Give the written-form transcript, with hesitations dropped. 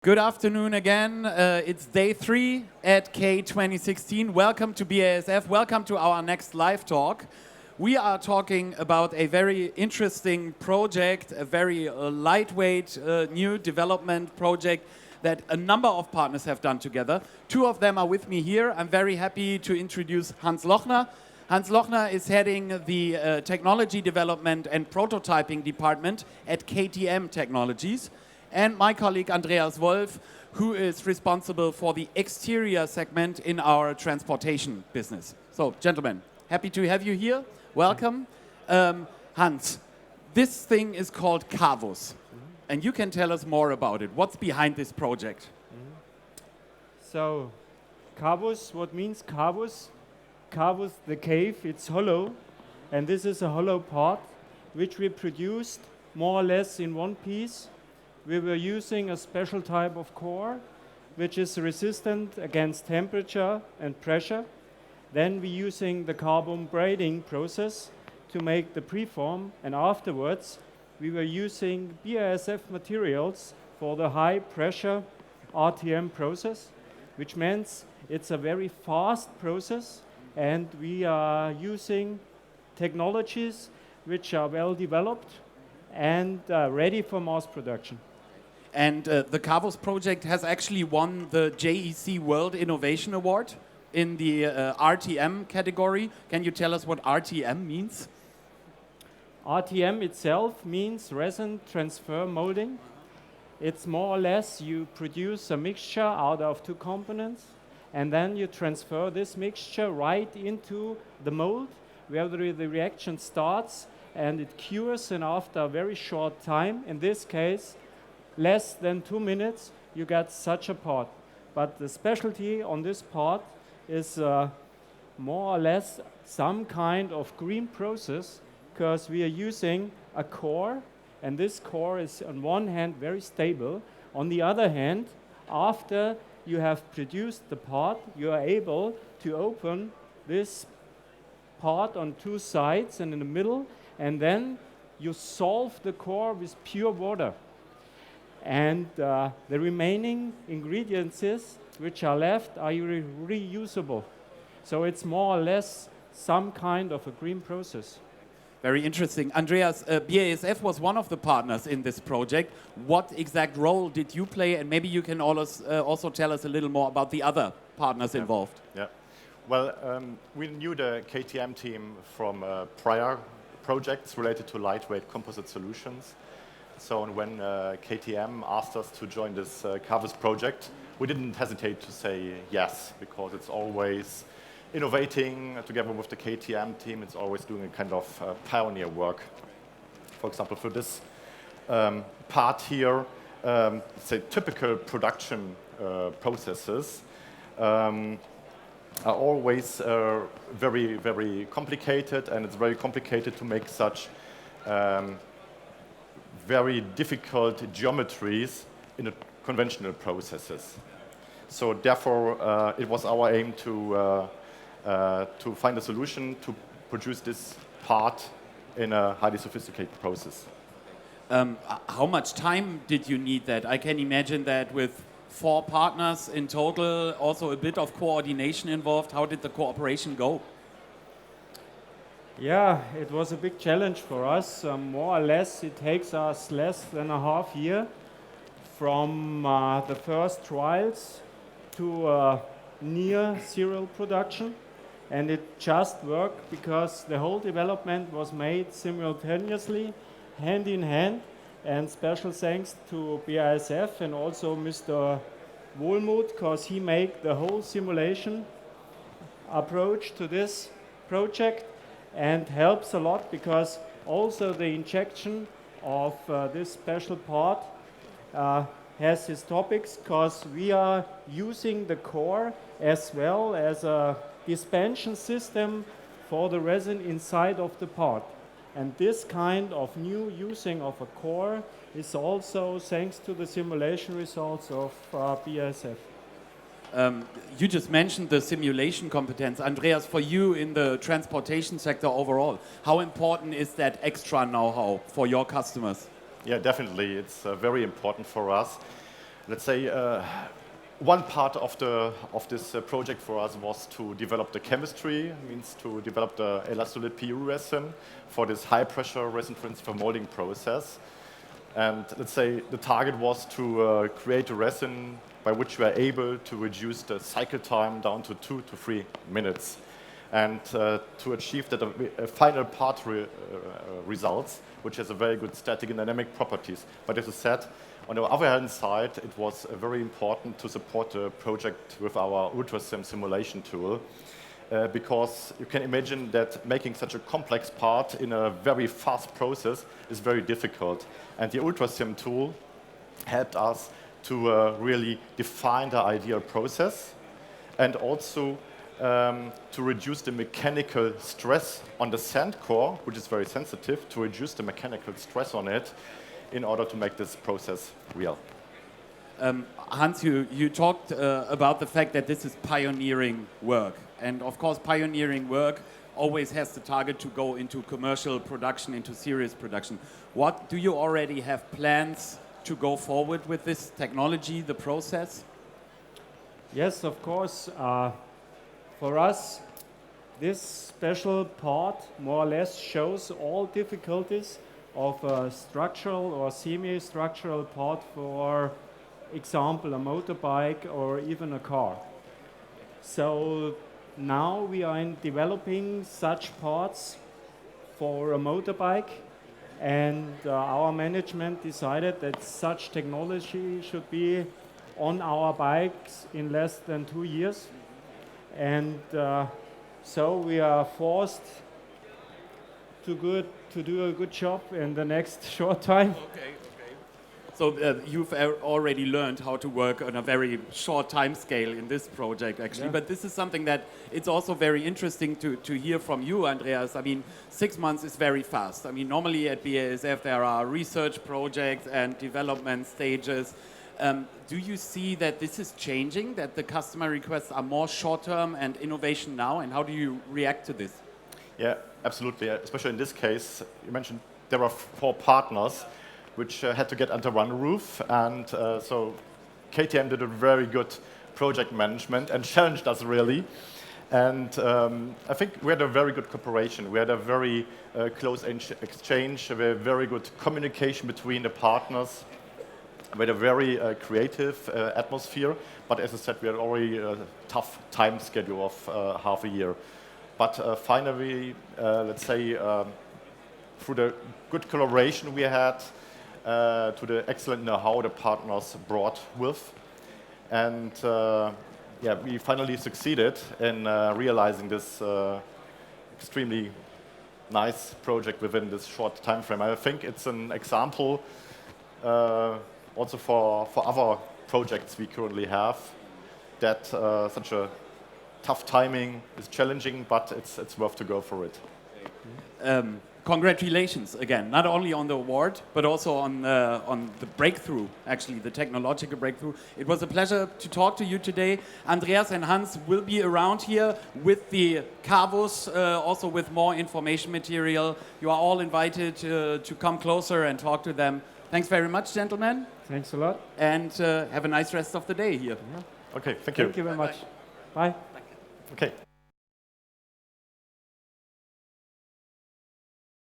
Good afternoon again. It's day 3 at K2016. Welcome to BASF. Welcome to our next live talk. We are talking about a very interesting project, a very lightweight new development project that a number of partners have done together. Two of them are with me here. I'm very happy to introduce Hans Lochner. Hans Lochner is heading the Technology Development and Prototyping Department at KTM Technologies. And my colleague Andreas, who is responsible for the exterior segment in our transportation business. So, gentlemen, happy to have you here. Welcome. Hans, this thing is called CAVUS, and you can tell us more about it. What's behind this project? So, CAVUS, what means CAVUS? CAVUS, the cave, it's hollow, and this is a hollow part which we produced more or less in one piece. We were using a special type of core which is resistant against temperature and pressure. Then we're using the carbon braiding process to make the preform, and afterwards we were using BASF materials for the high pressure RTM process, which means it's a very fast process, and we are using technologies which are well developed and ready for mass production. And the CAVUS project has actually won the JEC World Innovation Award in the RTM category. Can you tell us what RTM means? RTM itself means resin transfer molding. It's more or less you produce a mixture out of two components, and then you transfer this mixture right into the mold where the reaction starts, and it cures, and after a very short time, in this case less than 2 minutes, you get such a part. But the specialty on this part is more or less some kind of green process, because we are using a core, and this core is on one hand very stable. On the other hand, after you have produced the part, you are able to open this part on two sides and in the middle, and then you solve the core with pure water. And the remaining ingredients which are left are reusable. So it's more or less some kind of a green process. Very interesting. Andreas, BASF was one of the partners in this project. What exact role did you play? And maybe you can also tell us a little more about the other partners involved. Yeah. Well, we knew the KTM team from prior projects related to lightweight composite solutions. So when KTM asked us to join this CAVUS project, we didn't hesitate to say yes, because it's always innovating together with the KTM team. It's always doing a kind of pioneer work. For example, for this part here, say typical production processes are always very, very complicated, and it's very complicated to make such very difficult geometries in conventional processes. So therefore, it was our aim to find a solution to produce this part in a highly sophisticated process. How much time did you need that? I can imagine that with 4 partners in total, also a bit of coordination involved. How did the cooperation go? Yeah, it was a big challenge for us. More or less, it takes us less than a half year from the first trials to near serial production. And it just worked because the whole development was made simultaneously, hand in hand. And special thanks to BASF and also Mr. Wohlmuth, because he made the whole simulation approach to this project, and helps a lot, because also the injection of this special part has its topics, because we are using the core as well as a dispension system for the resin inside of the part. And this kind of new using of a core is also thanks to the simulation results of BASF. You just mentioned the simulation competence. Andreas, for you in the transportation sector overall, how important is that extra know-how for your customers? Yeah, definitely. It's very important for us. let's say, one part of this project for us was to develop the chemistry, means to develop the elastolith PU resin for this high pressure resin transfer molding process. And let's say the target was to create a resin by which we are able to reduce the cycle time down to 2 to 3 minutes. And to achieve that a final part results, which has a very good static and dynamic properties. But as I said, on the other hand side, it was very important to support the project with our UltraSim simulation tool, because you can imagine that making such a complex part in a very fast process is very difficult. And the UltraSim tool helped us to really define the ideal process and also to reduce the mechanical stress on the sand core, which is very sensitive, to reduce the mechanical stress on it in order to make this process real. Hans, you talked about the fact that this is pioneering work. And of course, pioneering work always has the target to go into commercial production, into serious production. What do you already have plans to go forward with this technology, the process? Yes, of course. For us, this special part more or less shows all difficulties of a structural or semi-structural part, for example, a motorbike or even a car. So now we are developing such parts for a motorbike, and our management decided that such technology should be on our bikes in less than 2 years. And so we are forced to do a good job in the next short time. Okay. So you've already learned how to work on a very short time scale in this project, actually. Yeah. But this is something that it's also very interesting to hear from you, Andreas. I mean, 6 months is very fast. I mean, normally at BASF there are research projects and development stages. Do you see that this is changing, that the customer requests are more short-term and innovation now, and how do you react to this? Yeah, absolutely. Especially in this case, you mentioned there are 4 partners which had to get under one roof, and so KTM did a very good project management and challenged us really. And I think we had a very good cooperation. We had a very close exchange, a very good communication between the partners. We had a very creative atmosphere, but as I said, we had already a tough time schedule of half a year. But finally, let's say, through the good collaboration we had, to the excellent know-how the partners brought with, and yeah, we finally succeeded in realizing this extremely nice project within this short time frame. I think it's an example also for other projects we currently have, that such a tough timing is challenging, but it's worth to go for it. Congratulations again, not only on the award, but also on the breakthrough, actually, the technological breakthrough. It was a pleasure to talk to you today. Andreas and Hans will be around here with the CAVUS, also with more information material. You are all invited to come closer and talk to them. Thanks very much, gentlemen. Thanks a lot. And have a nice rest of the day here. Okay, thank you. Thank you very much. Bye. Okay.